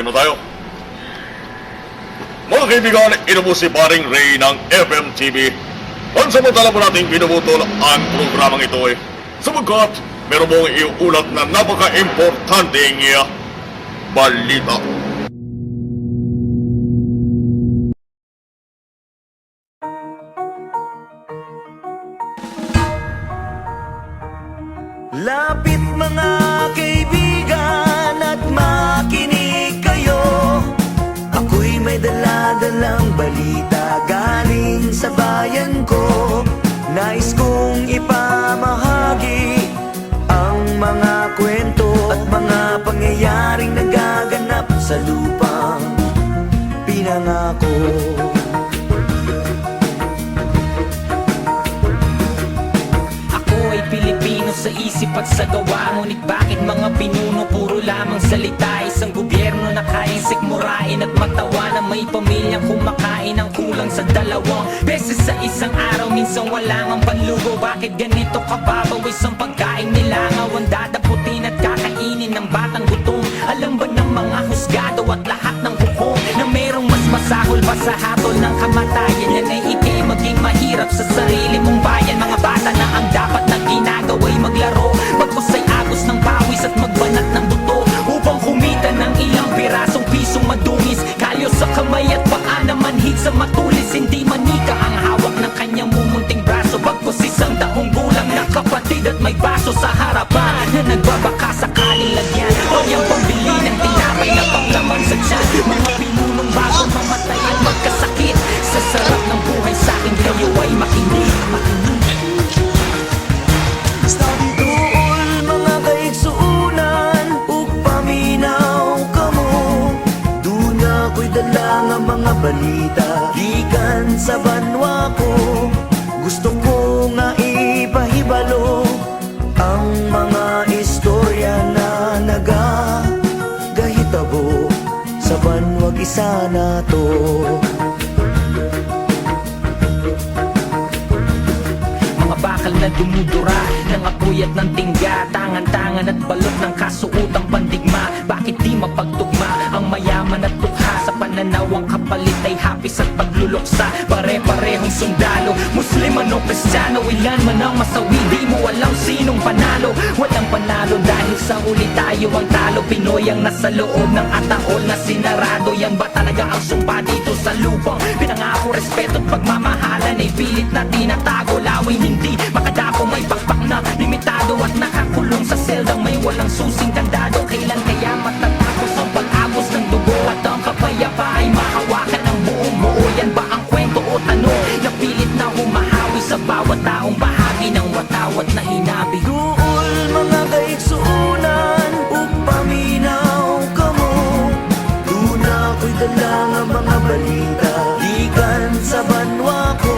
Game na tayo. Mga kaibigan, ito po si Paring Ray ng FMTV. Pansamantala po natin binubutol ang programang ito sapagkat meron pong iuulat na napaka-importanteng balita. Lapit mga kaibigan at makinig kayo. Ako'y may dala-dalang balita galing sa bayan ko. Nais kong ipamahagi ang mga kwento at mga pangyayaring nagaganap sa lupang pinangako. Pilipino sa isip at sa gawa. Ngunit bakit mga pinuno puro lamang salita? Isang gobyerno na kayang sikmurain at matawa na may pamilyang kumakain ng kulang sa 2 beses sa isang araw. Minsan wala ngang panlugo. Bakit ganito kababaw isang pagkain nila? Ngawan dadaputin at kakainin ng batang gutom. Alam ba ng mga husgado at lahat ng hukom na merong mas masahol pa sa hatol ng kamatayan? Yan ay ikay maging mahirap sa sarili mong bayan. Mga bata na ang dapat na ginagawa'y maglaro, magkusay agos ng pawis at magbanat ng buto upang kumita ng ilang pirasong pisong madungis. Kalyo sa kamay at paa na manhid sa matulis. Hindi manika ang hawak ng kanyang mumunting braso, bagkos isang taong gulang na kapatid at may baso sa harapan na nagbabaka sakaling lagyan o yung pambili ng tinapay na panglaman sa tiyan. Mga pinunong bago mamatay at magkasakit sa sarap ng buhay. Sa akin kayo ay makinig. Dool mga kaigsuunan ug paminaw kamo. Doon ako'y dala nga mga balita gikan sa banwa ko. Gusto ko nga ipahibalo ang mga istorya na nagagahitabo sa banwag isa na to. Bakal na dumudura ng apoy at ng tingga, tangan-tangan at balot ng kasuotang pandigma. Bakit di mapagtugma ang mayaman at tukha? Sa pananaw ang kapalit ay hapis at pagluluksa. Pare-parehong sundalo, Muslim o Kristiyano, ilan man ang masawi, di mo alam sinong panalo. Walang panalo dahil sa huli tayo ang talo. Pinoy ang nasa loob ng ataol na sinarado. Yan ba talaga ang sumpa dito sa lupang pinangako? Respeto at pagmamahalan ay pilit na tinatago. Laway hindi makadapo, may pakpak na limitado at nakakulong sa seldang may walang susing kandado. Kailan kaya matatapos ang pag-agos ng dugo at ang kapayapa ay mahawakan ng buong buo? Yan ba ang kwento o tanong na pilit na humahawi sa bawat taong bahagi ng watawat na hinabi? Dool mga kaigsuunan ug paminaw kamo. Doon ako'y dala nga mga balita gikan sa banwa ko.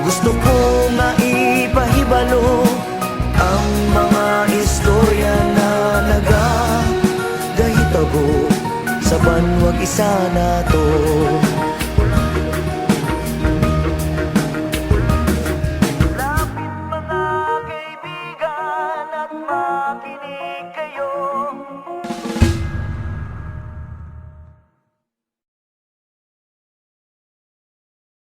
Gusto ko nga ipahibalo ang mga istorya na nagagahitabo sa banwag isa na to.